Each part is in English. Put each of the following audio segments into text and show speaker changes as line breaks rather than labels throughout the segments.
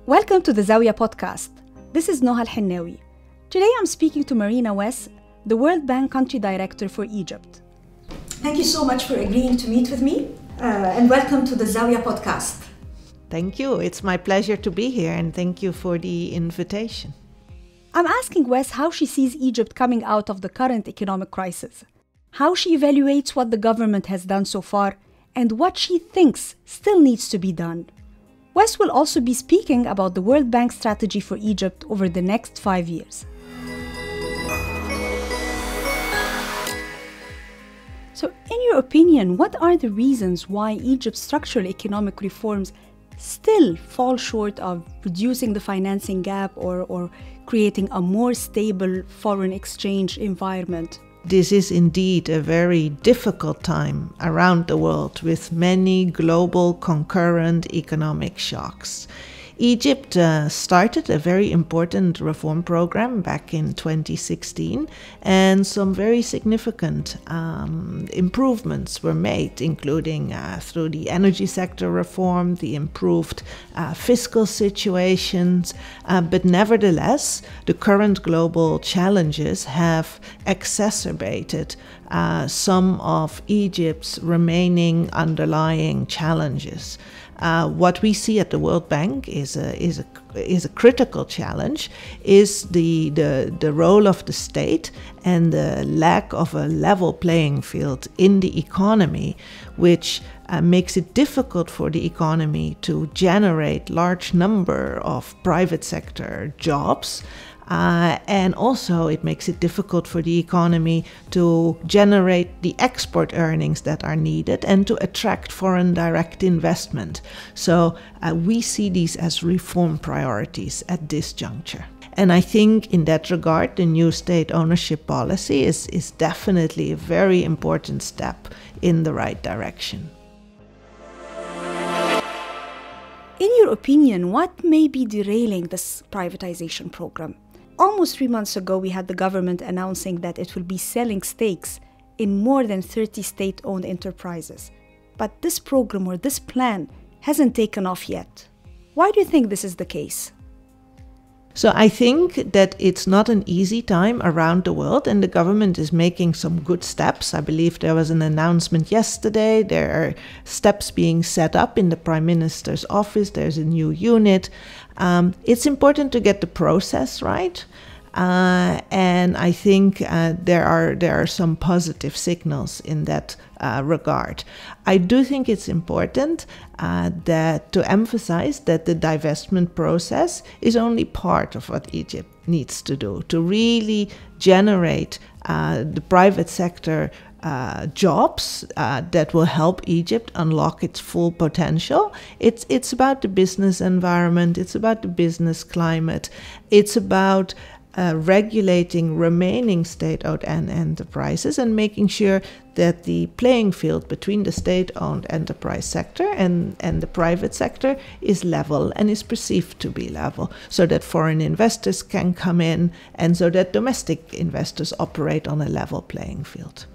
Welcome to the Zawya Podcast. This is Noha Al-Hinnawi. Today I'm speaking to Marina Wes, the World Bank Country Director for Egypt. Thank you so much for agreeing to meet with me and welcome to the Zawya Podcast.
Thank you. It's my pleasure to be here and thank you for the invitation.
I'm asking Wes how she sees Egypt coming out of the current economic crisis, how she evaluates what the government has done so far, and what she thinks still needs to be done. Wes will also be speaking about the World Bank strategy for Egypt over the next 5 years. So, in your opinion, what are the reasons why Egypt's structural economic reforms still fall short of reducing the financing gap or creating a more stable foreign exchange environment?
This is indeed a very difficult time around the world with many global concurrent economic shocks. Egypt started a very important reform program back in 2016, and some very significant improvements were made, including through the energy sector reform, the improved fiscal situations, but nevertheless, the current global challenges have exacerbated some of Egypt's remaining underlying challenges. What we see at the World Bank is a critical challenge, is the role of the state and the lack of a level playing field in the economy, which makes it difficult for the economy to generate large number of private sector jobs. And also it makes it difficult for the economy to generate the export earnings that are needed and to attract foreign direct investment. So we see these as reform priorities at this juncture. And I think in that regard, the new state ownership policy is definitely a very important step in the right direction.
In your opinion, what may be derailing this privatization program? Almost 3 months ago, we had the government announcing that it will be selling stakes in more than 30 state-owned enterprises. But this program or this plan hasn't taken off yet. Why do you think this is the case?
So I think that it's not an easy time around the world, and the government is making some good steps. I believe there was an announcement yesterday. There are steps being set up in the Prime Minister's office. There's a new unit. It's important to get the process right. And I think there are some positive signals in that regard. I do think it's important that to emphasize that the divestment process is only part of what Egypt needs to do to really generate the private sector jobs that will help Egypt unlock its full potential. It's about the business environment. It's about the business climate. It's about regulating remaining state-owned enterprises and making sure that the playing field between the state-owned enterprise sector and the private sector is level and is perceived to be level, so that foreign investors can come in and so that domestic investors operate on a level playing field.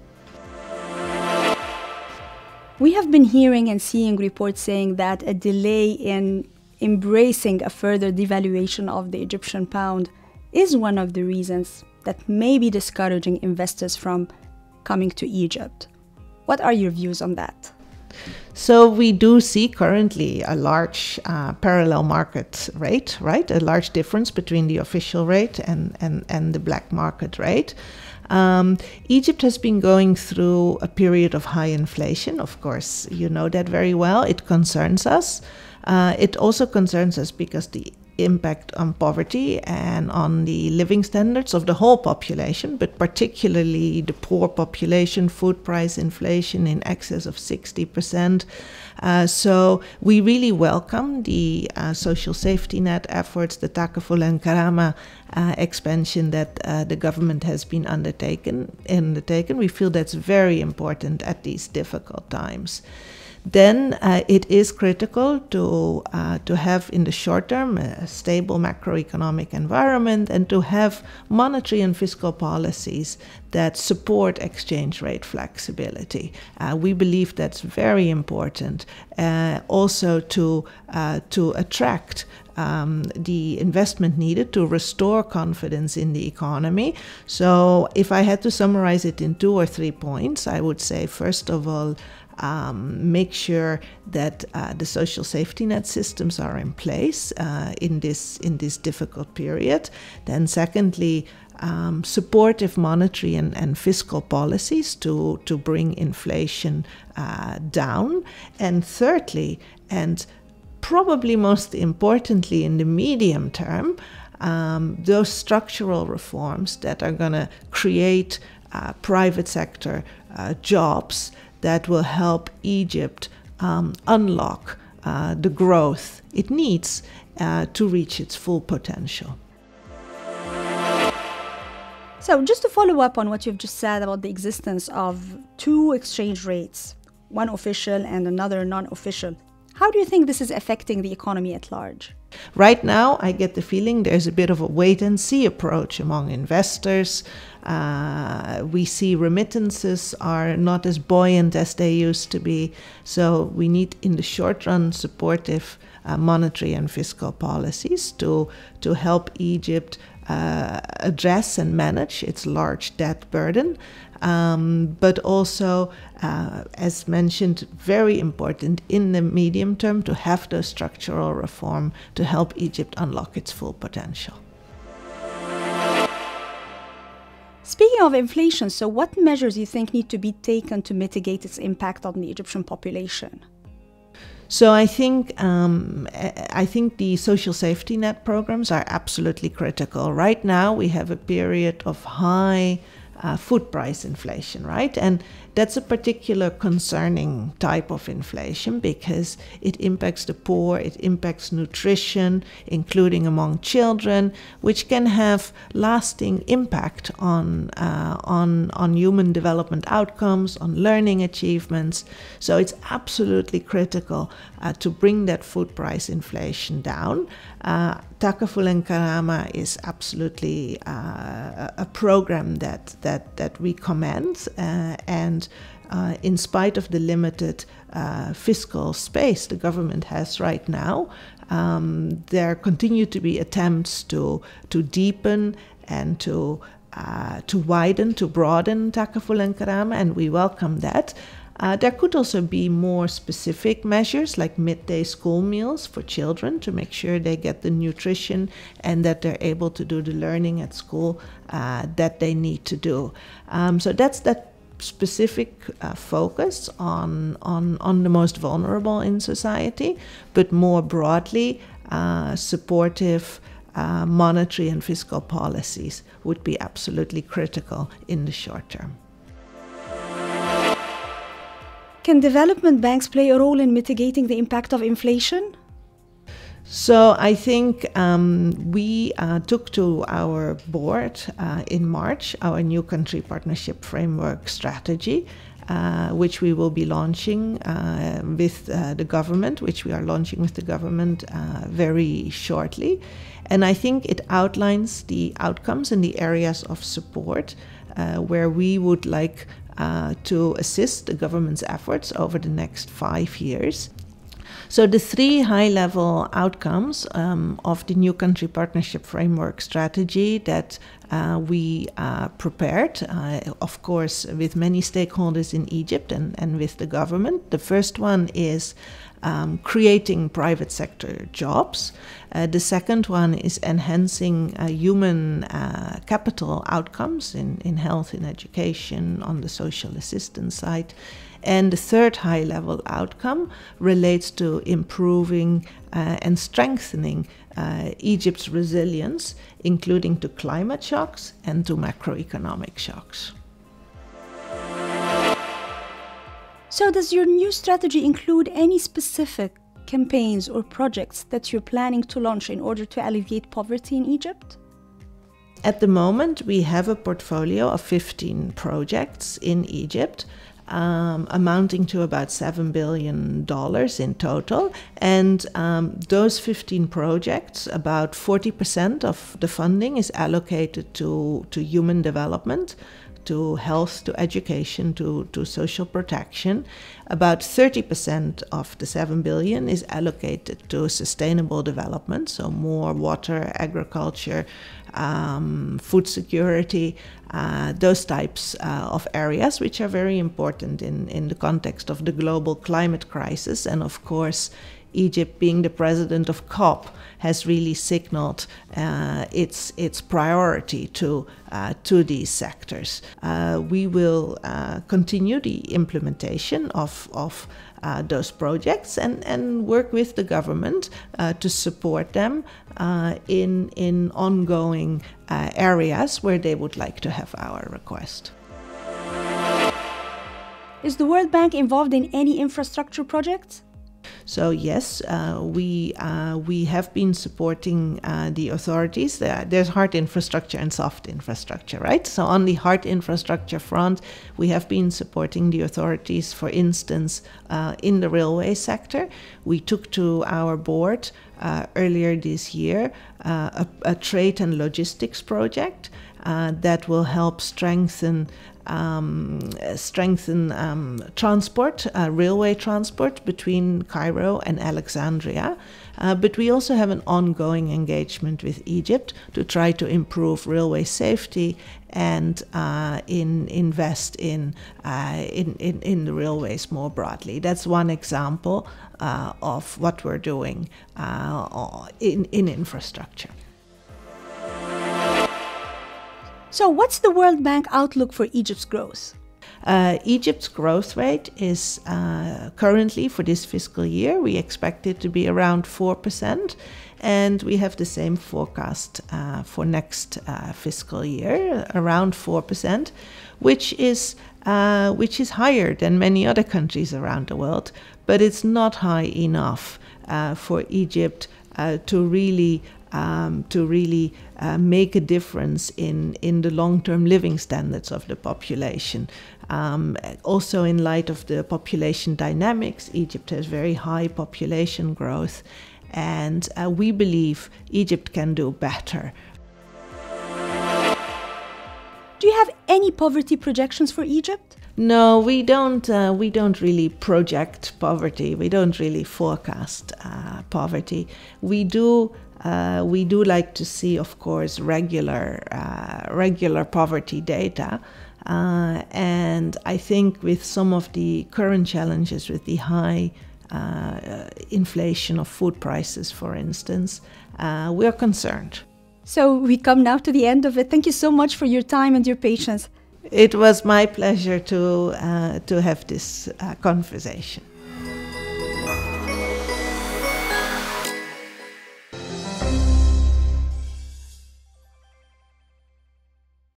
We have been hearing and seeing reports saying that a delay in embracing a further devaluation of the Egyptian pound is one of the reasons that may be discouraging investors from coming to Egypt. What are your views on that?
So we do see currently a large parallel market rate, right? A large difference between the official rate and the black market rate. Egypt has been going through a period of high inflation. Of course, you know that very well. It concerns us. It also concerns us because the impact on poverty and on the living standards of the whole population, but particularly the poor population, food price inflation in excess of 60%. So we really welcome the social safety net efforts, the Takaful and Karama expansion that the government has been undertaken. We feel that's very important at these difficult times. then it is critical to have in the short term a stable macroeconomic environment and to have monetary and fiscal policies that support exchange rate flexibility. We believe that's very important. Also to attract the investment needed to restore confidence in the economy. So if I had to summarize it in 2 or 3 points, I would say, first of all, make sure that the social safety net systems are in place in this difficult period. Then secondly, supportive monetary and fiscal policies to bring inflation down. And thirdly, and probably most importantly in the medium term, those structural reforms that are going to create private sector jobs that will help Egypt unlock the growth it needs to reach its full potential.
So just to follow up on what you've just said about the existence of 2 exchange rates, one official and another non-official, how do you think this is affecting the economy at large?
Right now, I get the feeling there's a bit of a wait-and-see approach among investors. We see remittances are not as buoyant as they used to be. So we need, in the short run, supportive monetary and fiscal policies to help Egypt address and manage its large debt burden. But also, as mentioned, very important in the medium term to have those structural reform to help Egypt unlock its full potential.
Speaking of inflation, so what measures do you think need to be taken to mitigate its impact on the Egyptian population?
So I think the social safety net programs are absolutely critical. Right now, we have a period of high food price inflation, right? And that's a particular concerning type of inflation because it impacts the poor, it impacts nutrition, including among children, which can have lasting impact on human development outcomes, on learning achievements. So it's absolutely critical to bring that food price inflation down. Takaful and Karama is absolutely a program that we commend, and in spite of the limited fiscal space the government has right now, there continue to be attempts to deepen and to widen, to broaden Takaful and Karama, and we welcome that. There could also be more specific measures like midday school meals for children to make sure they get the nutrition and that they're able to do the learning at school that they need to do. So that's that specific focus on the most vulnerable in society, but more broadly, supportive monetary and fiscal policies would be absolutely critical in the short term.
Can development banks play a role in mitigating the impact of inflation?
So I think we took to our board in March our new country partnership framework strategy, which we will be launching with the government, very shortly. And I think it outlines the outcomes in the areas of support where we would like to assist the government's efforts over the next 5 years. So the 3 high-level outcomes of the new country partnership framework strategy that we prepared, of course, with many stakeholders in Egypt and with the government. The first one is creating private sector jobs. The second one is enhancing human capital outcomes in health and education on the social assistance side. And the third high-level outcome relates to improving and strengthening Egypt's resilience, including to climate shocks and to macroeconomic shocks.
So does your new strategy include any specific campaigns or projects that you're planning to launch in order to alleviate poverty in Egypt?
At the moment, we have a portfolio of 15 projects in Egypt. amounting to about $7 billion in total. And those 15 projects, about 40% of the funding is allocated to human development, to health, to education, to social protection. About 30% of the 7 billion is allocated to sustainable development, so more water, agriculture, food security, those types of areas, which are very important in the context of the global climate crisis. And of course, Egypt, being the president of COP, has really signaled its priority to these sectors. We will continue the implementation of those projects and work with the government to support them in ongoing areas where they would like to have our request.
Is the World Bank involved in any infrastructure projects?
So yes, we have been supporting the authorities. There's hard infrastructure and soft infrastructure, right? So on the hard infrastructure front, we have been supporting the authorities, for instance, in the railway sector. We took to our board earlier this year a trade and logistics project that will help strengthen transport, railway transport between Cairo and Alexandria. But we also have an ongoing engagement with Egypt to try to improve railway safety and invest in the railways more broadly. That's one example of what we're doing in infrastructure.
So what's the World Bank outlook for Egypt's growth?
Egypt's growth rate is currently, for this fiscal year, we expect it to be around 4%, and we have the same forecast for next fiscal year, around 4%, which is higher than many other countries around the world, but it's not high enough for Egypt to really make a difference in the long-term living standards of the population. Also, in light of the population dynamics, Egypt has very high population growth, and we believe Egypt can do better.
Do you have any poverty projections for Egypt?
No, we don't really project poverty. We don't really forecast poverty. We do like to see, of course, regular poverty data. And I think with some of the current challenges with the high inflation of food prices, for instance, we are concerned.
So we come now to the end of it. Thank you so much for your time and your patience.
It was my pleasure to have this conversation.